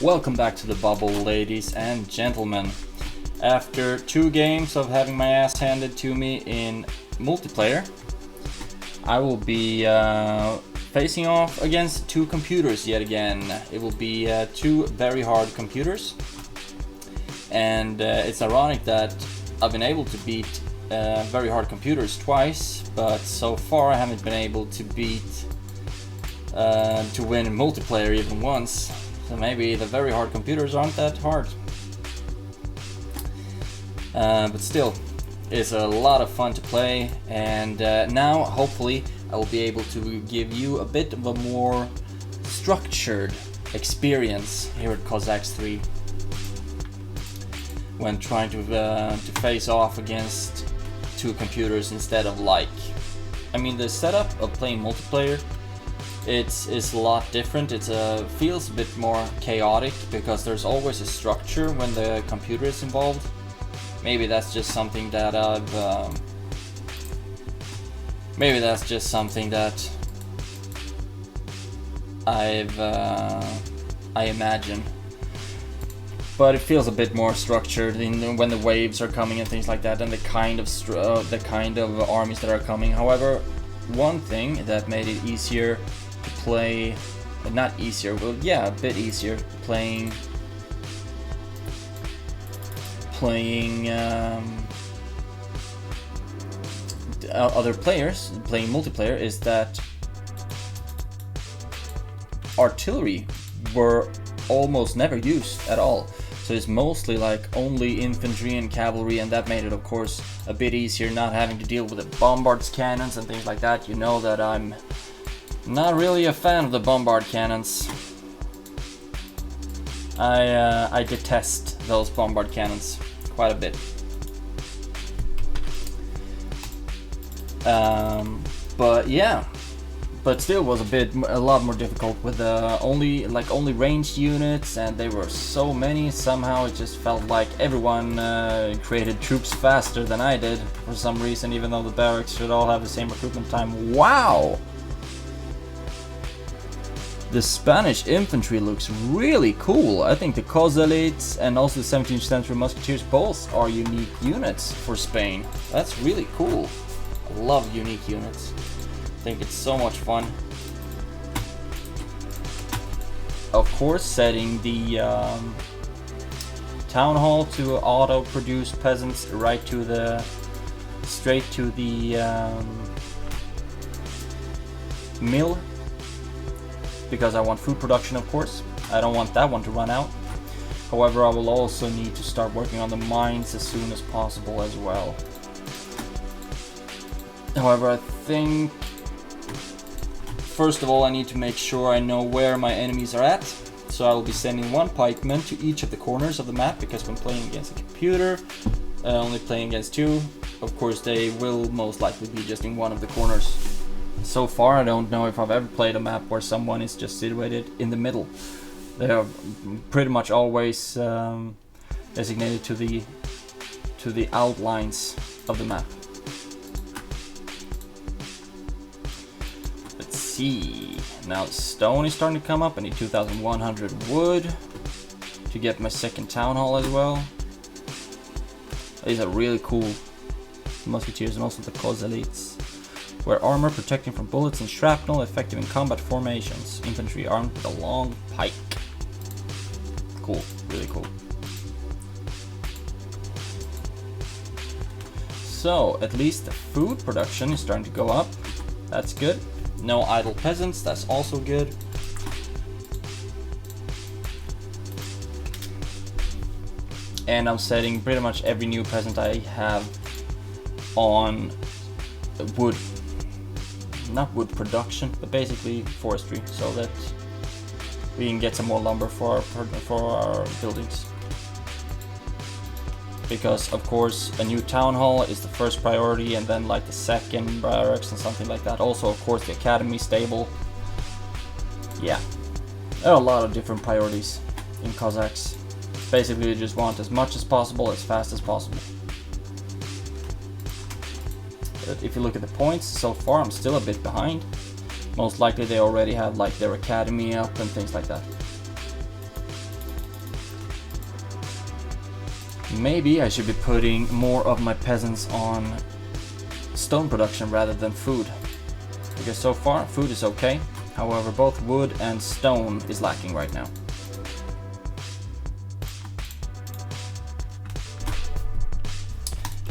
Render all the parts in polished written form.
Welcome back to the bubble, ladies and gentlemen. After 2 games of having my ass handed to me in multiplayer, I will be facing off against 2 computers yet again. It will be 2 very hard computers, and it's ironic that I've been able to beat very hard computers twice, but so far I haven't been able to win in multiplayer even once. So maybe the very hard computers aren't that hard. But still, it's a lot of fun to play, and now hopefully I will be able to give you a bit of a more structured experience here at Cossacks 3 when trying to face off against 2 computers instead of the setup of playing multiplayer, it's a lot different. It feels a bit more chaotic because there's always a structure when the computer is involved. Maybe that's just something that I imagine. But it feels a bit more structured when the waves are coming and things like that, and the kind of armies that are coming. However, one thing that made it easier to play, not easier, well, yeah, a bit easier playing other players, playing multiplayer, is that artillery were almost never used at all. So it's mostly only infantry and cavalry, and that made it of course a bit easier not having to deal with the bombards cannons and things like that. You know that I'm not really a fan of the bombard cannons. I detest those bombard cannons quite a bit. But yeah, but still was a lot more difficult with only ranged units, and they were so many. Somehow it just felt like everyone created troops faster than I did for some reason, even though the barracks should all have the same recruitment time. Wow! The Spanish infantry looks really cool. I think the Cossacks and also the 17th century musketeers both are unique units for Spain. That's really cool. I love unique units. I think it's so much fun. Of course, setting the town hall to auto-produce peasants straight to the mill, because I want food production, of course. I don't want that one to run out. However, I will also need to start working on the mines as soon as possible as well. However, I think first of all I need to make sure I know where my enemies are at. So I will be sending 1 pikeman to each of the corners of the map, because when playing against a computer, only playing against 2, of course they will most likely be just in one of the corners. So far I don't know if I've ever played a map where someone is just situated in the middle. They are pretty much always designated to the outlines of the map. Let's see. Now stone is starting to come up. I need 2,100 wood to get my second town hall as well. These are really cool musketeers, and also the Cossacks. Wear armor protecting from bullets and shrapnel, effective in combat formations. Infantry armed with a long pike. Cool, really cool. So, at least the food production is starting to go up. That's good. No idle peasants, that's also good. And I'm setting pretty much every new peasant I have on wood. Not wood production, but basically forestry, so that we can get some more lumber for our buildings. Because of course a new town hall is the first priority, and then the second barracks and something like that. Also of course the academy stable. Yeah, there are a lot of different priorities in Cossacks. Basically you just want as much as possible, as fast as possible. But if you look at the points, so far I'm still a bit behind. Most likely they already have their academy up and things like that. maybe I should be putting more of my peasants on stone production rather than food. Because so far, food is okay. However, both wood and stone is lacking right now.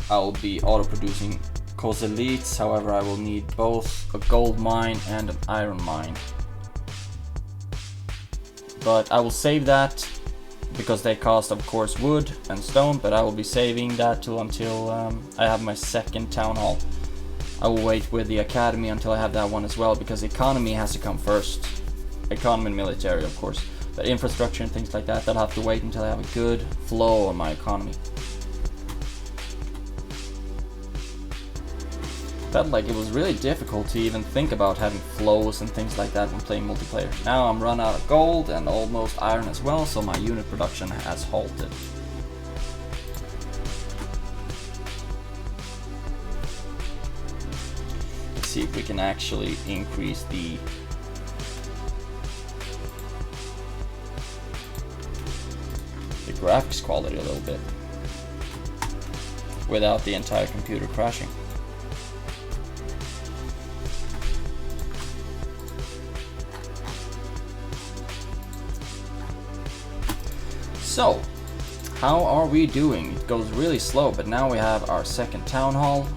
I'll be auto-producing Cossacks, however I will need both a gold mine and an iron mine. But I will save that, because they cost of course wood and stone, but I will be saving that until I have my second town hall. I will wait with the academy until I have that one as well, because economy has to come first. Economy and military of course, but infrastructure and things like that, that'll have to wait until I have a good flow on my economy. Felt like it was really difficult to even think about having flows and things like that when playing multiplayer. Now I'm run out of gold and almost iron as well, so my unit production has halted. Let's see if we can actually increase the graphics quality a little bit without the entire computer crashing. So, how are we doing? It goes really slow, but now we have our second town hall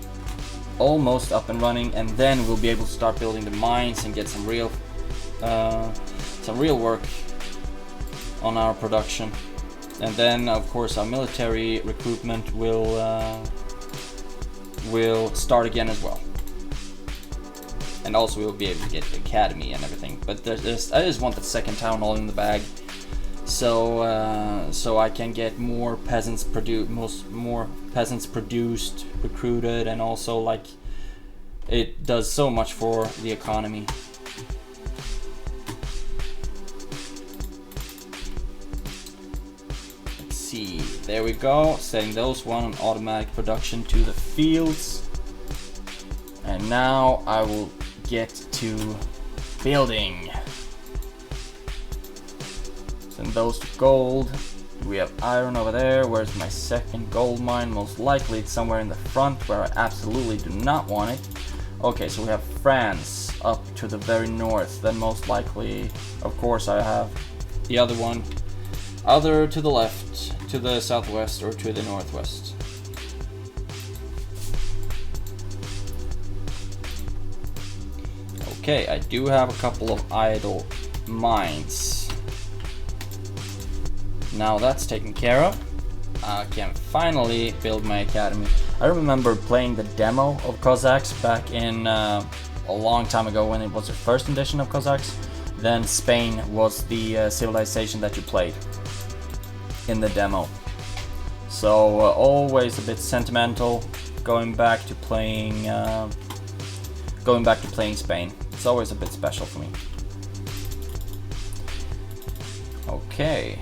almost up and running, and then we'll be able to start building the mines and get some real work on our production. And then, of course, our military recruitment will start again as well. And also, we'll be able to get the academy and everything. But I just want the second town hall in the bag. So I can get more peasants produced, recruited, and also like it does so much for the economy. Let's see, there we go, setting those one on automatic production to the fields, and now I will get to building. And those to gold. We have iron over there. Where's my second gold mine? Most likely it's somewhere in the front where I absolutely do not want it. Okay, so we have France up to the very north. Then most likely, of course, I have the other one either to the left, to the southwest, or to the northwest. Okay, I do have a couple of idle mines. Now that's taken care of. I can finally build my academy. I remember playing the demo of Cossacks back in a long time ago when it was the first edition of Cossacks. Then Spain was the civilization that you played in the demo. So always a bit sentimental going back to playing Spain. It's always a bit special for me. Okay.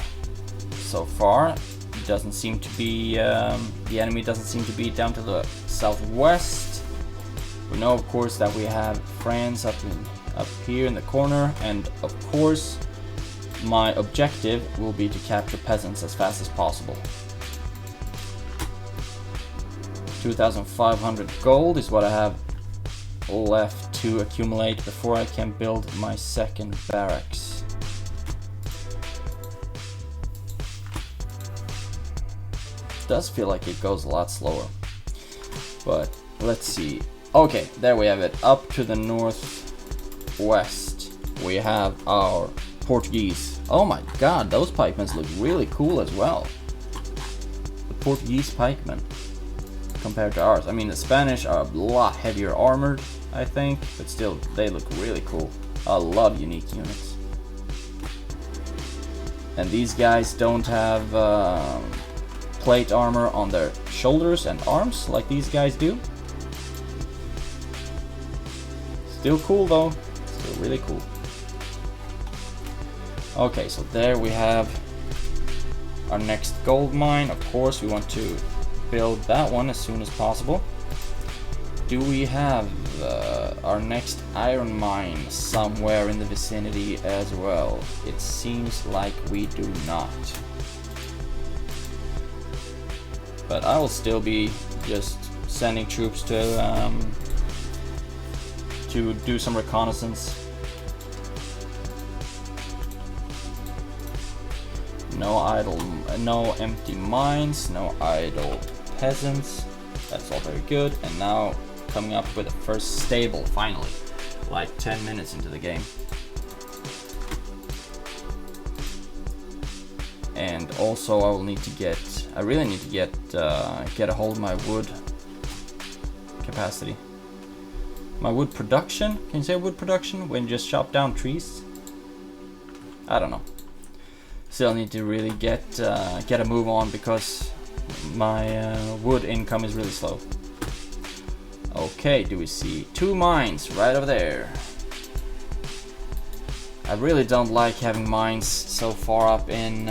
So far, it doesn't seem to be the enemy doesn't seem to be down to the southwest. We know, of course, that we have France up here in the corner, and of course, my objective will be to capture peasants as fast as possible. 2,500 gold is what I have left to accumulate before I can build my second barracks. Does feel like it goes a lot slower, but let's see. Okay, there we have it. Up to the northwest we have our Portuguese. Oh my god, those pikemen look really cool as well. The Portuguese pikemen compared to ours. I mean, the Spanish are a lot heavier armored, I think, but still they look really cool. I love unique units. And these guys don't have plate armor on their shoulders and arms like these guys do. Still cool though, still really cool. Okay, so there we have our next gold mine. Of course, we want to build that one as soon as possible. Do we have our next iron mine somewhere in the vicinity as well? It seems like we do not. but I will still be just sending troops to do some reconnaissance. No empty mines, no idle peasants. That's all very good. And now coming up with the first stable, finally, like 10 minutes into the game. And also I really need to get a hold of my wood capacity. My wood production? Can you say wood production when you just chop down trees? I don't know. Still need to really get a move on because my wood income is really slow. Okay, do we see 2 mines right over there? I really don't like having mines so far up in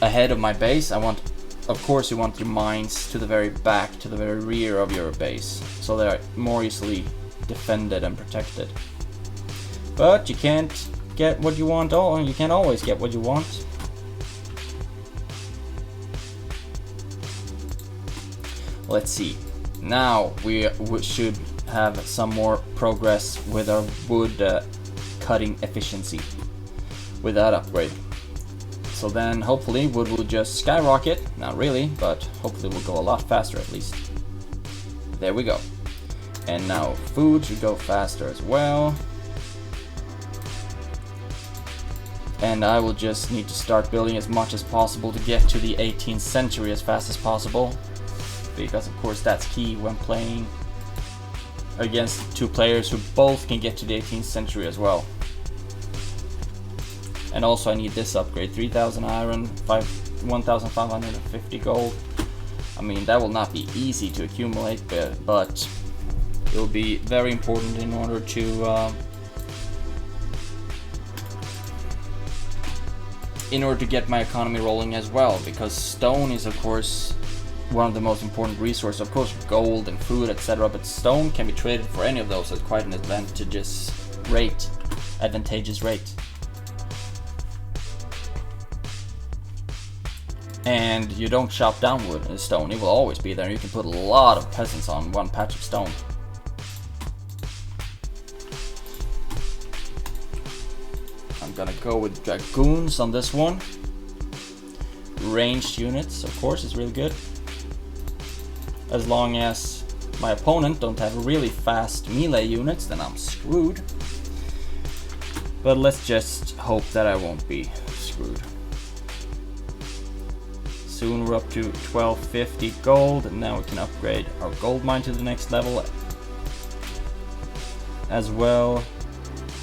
ahead of my base. Of course you want your mines to the very back, to the very rear of your base, so they're more easily defended and protected. But you can't get what you want. You can't always get what you want. Let's see. Now we should have some more progress with our wood cutting efficiency with that upgrade. So then hopefully wood will just skyrocket. Not really, but hopefully will go a lot faster at least. There we go. And now food should go faster as well. And I will just need to start building as much as possible to get to the 18th century as fast as possible. Because of course that's key when playing against 2 players who both can get to the 18th century as well. And also I need this upgrade, 3000 iron, 1550 gold. I mean, that will not be easy to accumulate, but it will be very important in order to get my economy rolling as well, because stone is of course one of the most important resources. Of course gold and food, etc., but stone can be traded for any of those at quite an advantageous rate. And you don't chop down wood and stone, it will always be there. You can put a lot of peasants on one patch of stone. I'm gonna go with dragoons on this one. Ranged units, of course, is really good. As long as my opponent don't have really fast melee units, then I'm screwed. But let's just hope that I won't be screwed. Soon we're up to 1250 gold, and now we can upgrade our gold mine to the next level as well.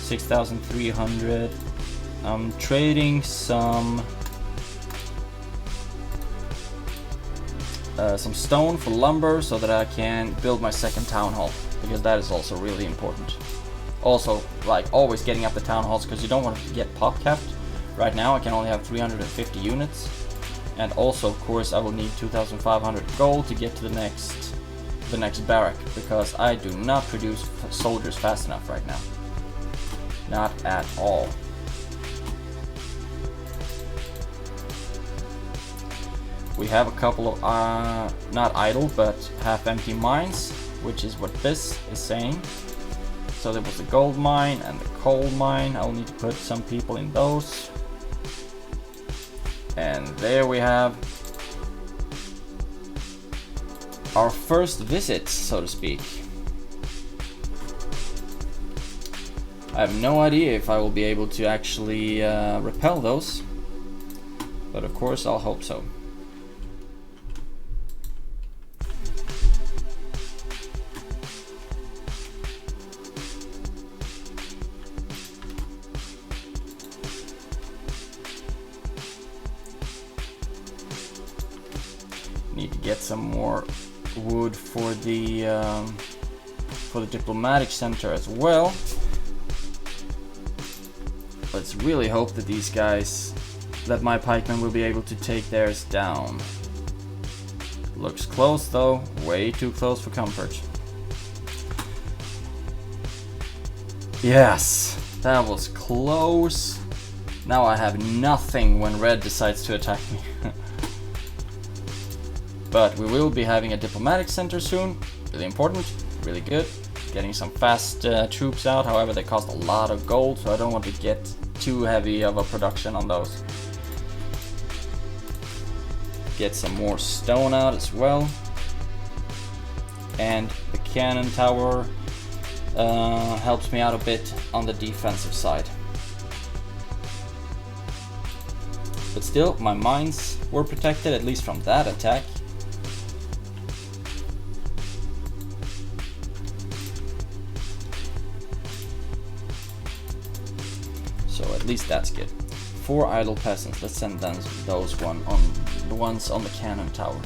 6300. I'm trading some stone for lumber so that I can build my second town hall, because that is also really important. Also, like always getting up the town halls, because you don't want to get pop capped. Right now I can only have 350 units. And also, of course, I will need 2500 gold to get to the next barrack, because I do not produce soldiers fast enough right now. Not at all. We have a couple of not idle but half empty mines, which is what this is saying. So there was the gold mine and the coal mine. I'll need to put some people in those. And there we have our first visit, so to speak. I have no idea if I will be able to actually repel those, but of course I'll hope so. Need to get some more wood for the diplomatic center as well. Let's really hope that these guys, that my pikemen will be able to take theirs down. Looks close though, way too close for comfort. Yes, that was close. Now I have nothing when red decides to attack me. But we will be having a diplomatic center soon. Really important, really good. Getting some fast troops out, however they cost a lot of gold, so I don't want to get too heavy of a production on those. Get some more stone out as well. And the cannon tower helps me out a bit on the defensive side. But still, my mines were protected, at least from that attack. So at least that's good. 4 idle peasants. Let's send them those the ones on the cannon tower.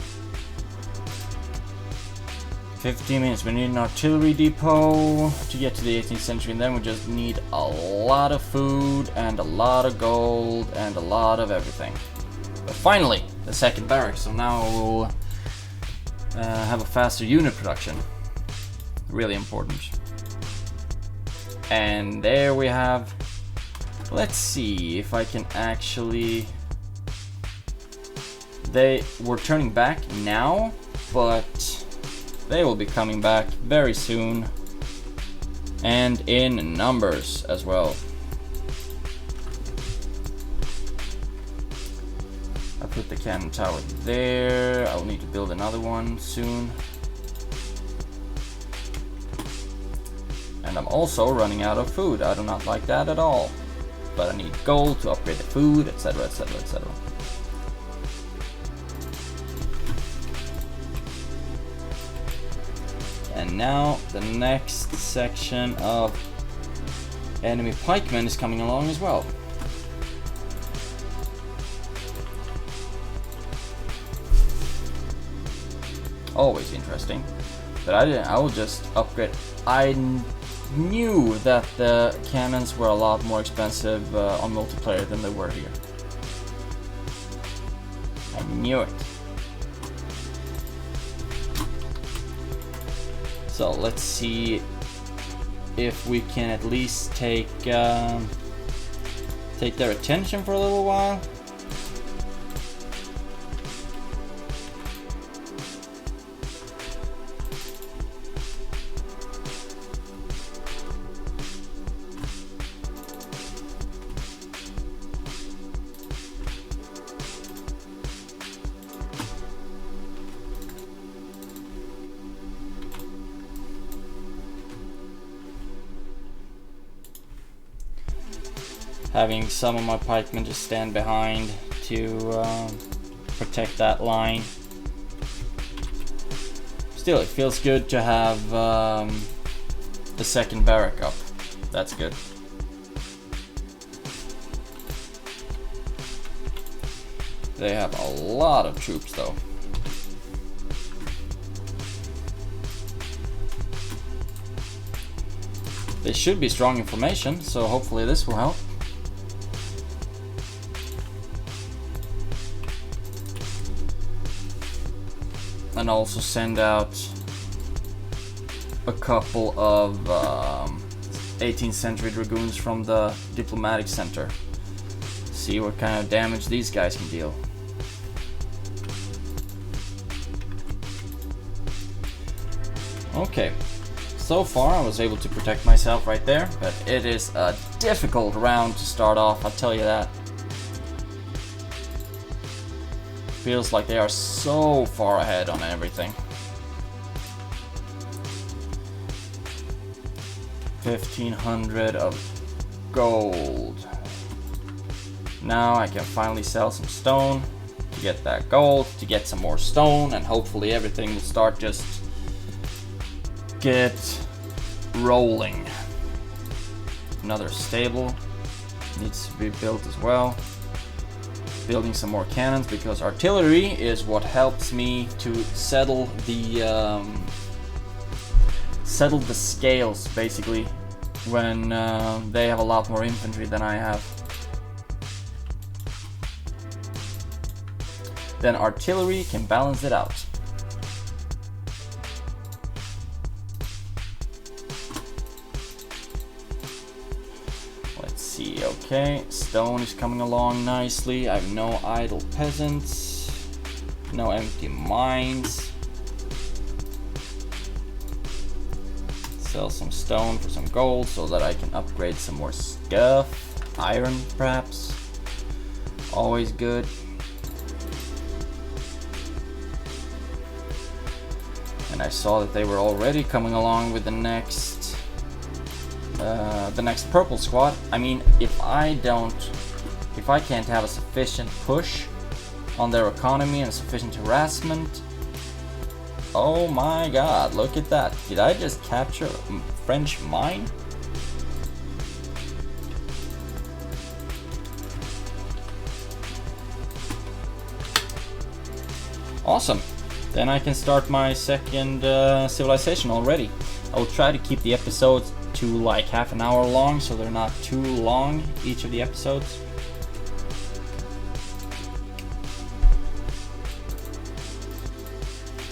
15 minutes. We need an artillery depot to get to the 18th century, and then we just need a lot of food and a lot of gold and a lot of everything. But finally, the second barracks. So now we'll have a faster unit production. Really important. And there we have. Let's see if I can actually. They were turning back now, but they will be coming back very soon, and in numbers as well. I put the cannon tower there. I'll need to build another one soon. And I'm also running out of food. I do not like that at all. But I need gold to upgrade the food, etc, etc, etc. And now the next section of enemy pikemen is coming along as well. Always interesting. But I will just upgrade. I knew that the cannons were a lot more expensive on multiplayer than they were here. I knew it. So let's see if we can at least take their attention for a little while. Having some of my pikemen just stand behind to protect that line. Still, it feels good to have the second barrack up. That's good. They have a lot of troops though. They should be strong in formation, so hopefully this will help. And also send out a couple of 18th century dragoons from the diplomatic center. See what kind of damage these guys can deal. Okay, so far I was able to protect myself right there, but it is a difficult round to start off, I'll tell you that. Feels like they are so far ahead on everything. 1,500 of gold. Now I can finally sell some stone to get that gold, to get some more stone, and hopefully everything will start just get rolling. Another stable needs to be built as well. Building some more cannons, because artillery is what helps me to settle the scales, basically, when they have a lot more infantry than I have. Then artillery can balance it out. Let's see, Okay, stone is coming along nicely. I have no idle peasants, no empty mines. Sell some stone for some gold so that I can upgrade some more stuff. Iron, perhaps. Always good. And I saw that they were already coming along with the next purple squad. I mean, if I can't have a sufficient push on their economy and sufficient harassment. Oh my god, look at that. Did I just capture a French mine? Awesome. Then I can start my second civilization already. I will try to keep the episodes to like half an hour long, so they're not too long, each of the episodes.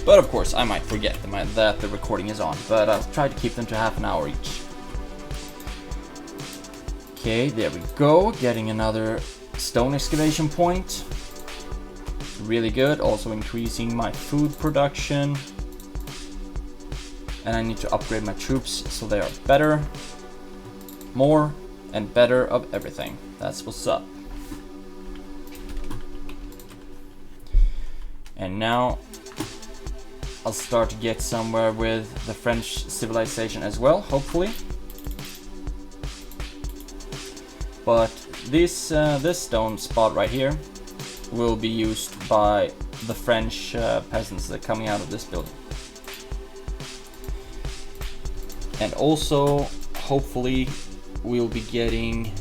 But of course, I might forget that the recording is on, but I'll try to keep them to half an hour each. Okay, there we go, getting another stone excavation point. Really good, also increasing my food production. And I need to upgrade my troops so they are better, more, and better of everything. That's what's up. And now I'll start to get somewhere with the French civilization as well, hopefully. But this stone spot right here will be used by the French peasants that are coming out of this building. And also, hopefully, we'll be getting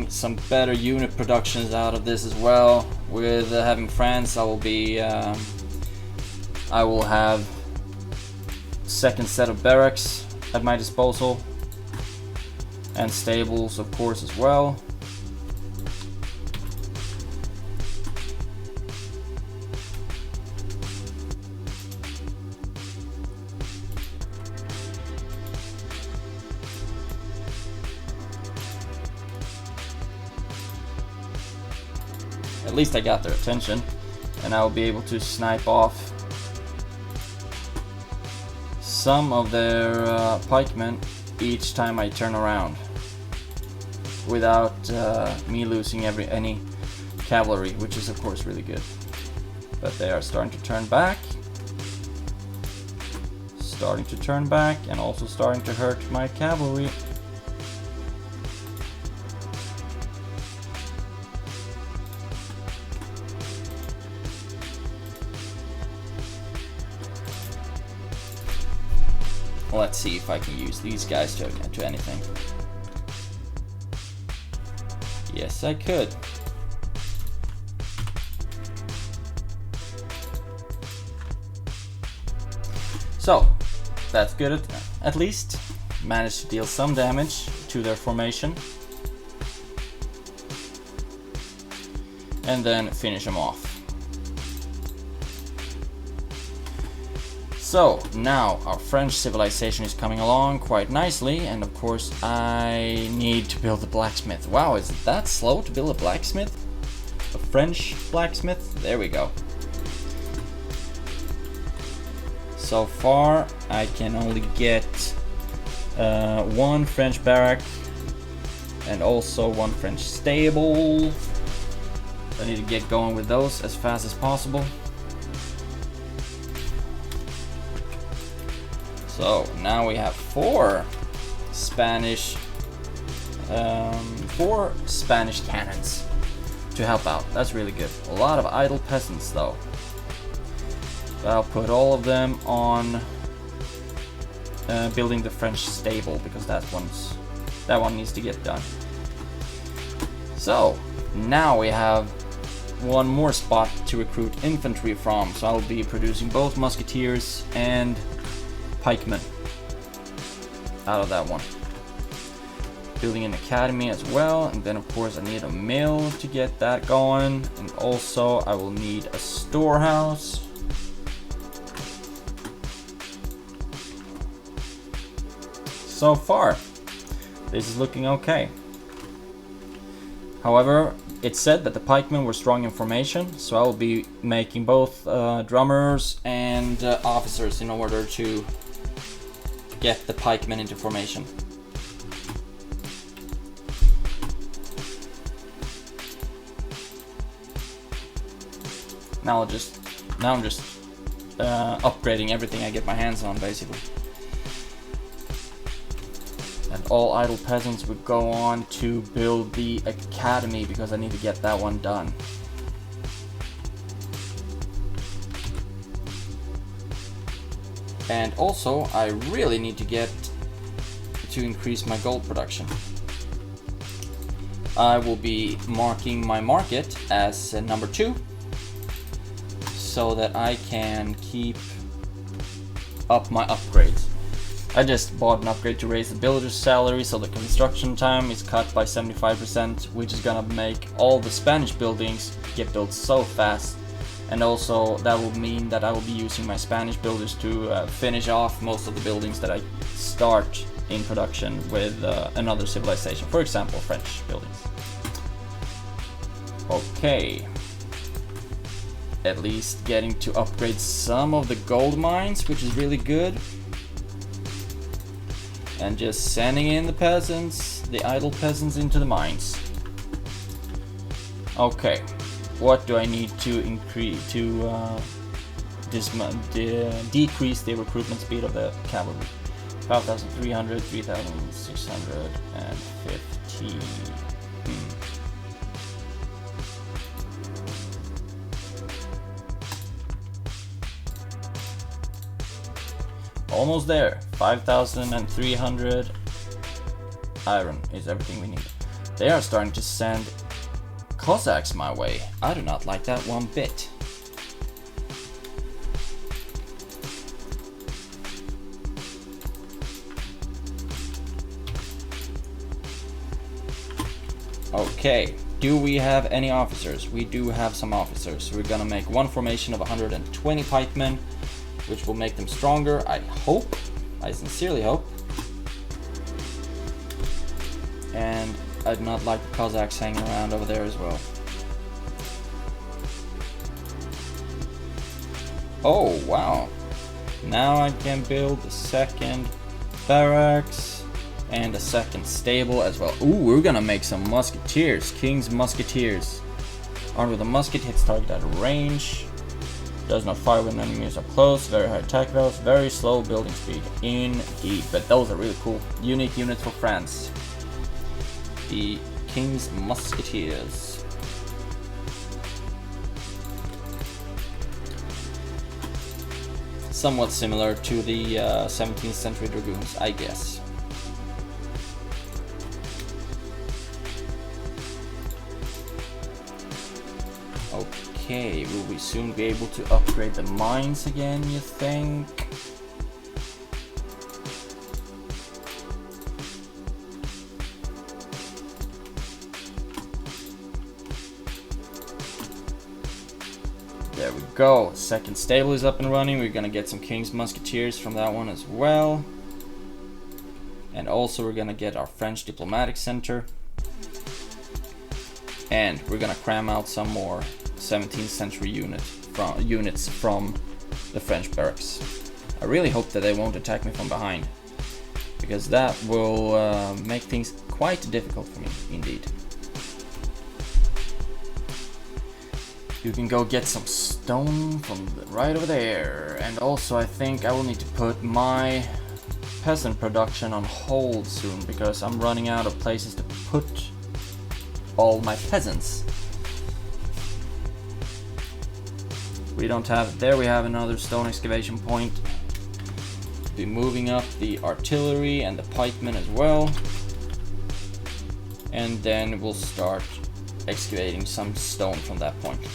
some better unit productions out of this as well. With having France, I will have second set of barracks at my disposal, and stables, of course, as well. At least I got their attention, and I will be able to snipe off some of their pikemen each time I turn around, without me losing any cavalry, which is of course really good. But they are starting to turn back, and also starting to hurt my cavalry. Let's see if I can use these guys to anything. Yes, I could. So, that's good at least. Managed to deal some damage to their formation. And then finish them off. So, now our French civilization is coming along quite nicely, and of course I need to build a blacksmith. Wow, is it that slow to build a blacksmith? A French blacksmith? There we go. So far I can only get one French barrack and also one French stable. I need to get going with those as fast as possible. So now we have four Spanish cannons to help out. That's really good. A lot of idle peasants though. But I'll put all of them on building the French stable, because that one needs to get done. So now we have one more spot to recruit infantry from. So I'll be producing both musketeers and pikemen out of that one. Building an academy as well, and then of course I need a mill to get that going, and also I will need a storehouse. so far, this is looking okay. However, it said that the pikemen were strong in formation, so I will be making both drummers and officers in order to get the pikemen into formation. Now I'm just upgrading everything I get my hands on, basically. And all idle peasants would go on to build the academy, because I need to get that one done. And also, I really need to increase my gold production. I will be marking my market as number 2, so that I can keep up my upgrades. I just bought an upgrade to raise the builder's salary, so the construction time is cut by 75%, which is gonna make all the Spanish buildings get built so fast. And also that will mean that I will be using my Spanish builders to finish off most of the buildings that I start in production with another civilization, for example French buildings. Okay. At least getting to upgrade some of the gold mines, which is really good. And just sending in the peasants, the idle peasants, into the mines. Okay, what do I need to increase to decrease the recruitment speed of the cavalry? 5,300, 3,650. Almost there. 5,300 iron is everything we need. They are starting to send Cossacks my way. I do not like that one bit. Okay, do we have any officers? We do have some officers. We're gonna make one formation of 120 pikemen, which will make them stronger, I hope. I sincerely hope. And I do not like the Cossacks hanging around over there as well. Oh, wow. Now I can build the second barracks and a second stable as well. Ooh, we're gonna make some musketeers. King's musketeers. Armed with a musket, hits target at a range. Does not fire when enemies are close. Very high attack values. Very slow building speed. Indeed. But those are really cool. Unique units for France. The King's Musketeers. Somewhat similar to the 17th century Dragoons, I guess. Okay, will we soon be able to upgrade the mines again, you think? There we go. Second stable is up and running. We're gonna get some King's Musketeers from that one as well. And also we're gonna get our French Diplomatic Center. And we're gonna cram out some more 17th century units from the French barracks. I really hope that they won't attack me from behind, because that will make things quite difficult for me, indeed. You can go get some stone from right over there. And also I think I will need to put my peasant production on hold soon, because I'm running out of places to put all my peasants. We don't have, there we have another stone excavation point. Be moving up the artillery and the pikemen as well. And then we'll start excavating some stone from that point.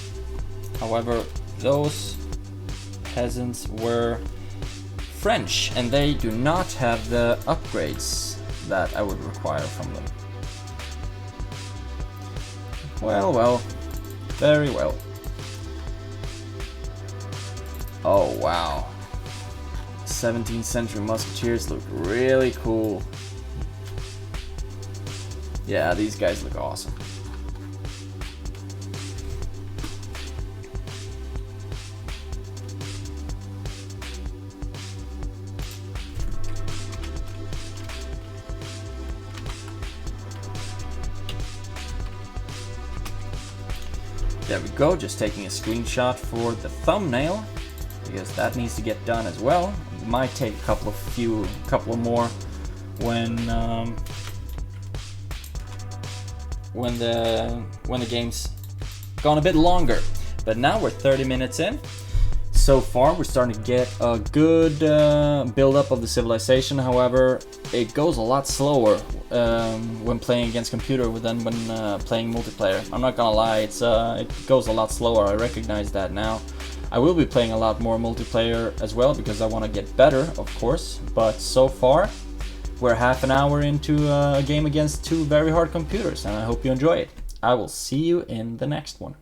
However, those peasants were French, and they do not have the upgrades that I would require from them. Well, well, very well. Oh wow, 17th century musketeers look really cool. Yeah, these guys look awesome. There we go, just taking a screenshot for the thumbnail, because that needs to get done as well. It might take a couple more when the game's gone a bit longer. But now we're 30 minutes in. So far we're starting to get a good build-up of the civilization. However, it goes a lot slower when playing against computer than when playing multiplayer. I'm not gonna lie, it goes a lot slower. I recognize that now. I will be playing a lot more multiplayer as well because I want to get better, of course. But so far, we're half an hour into a game against two very hard computers, and I hope you enjoy it. I will see you in the next one.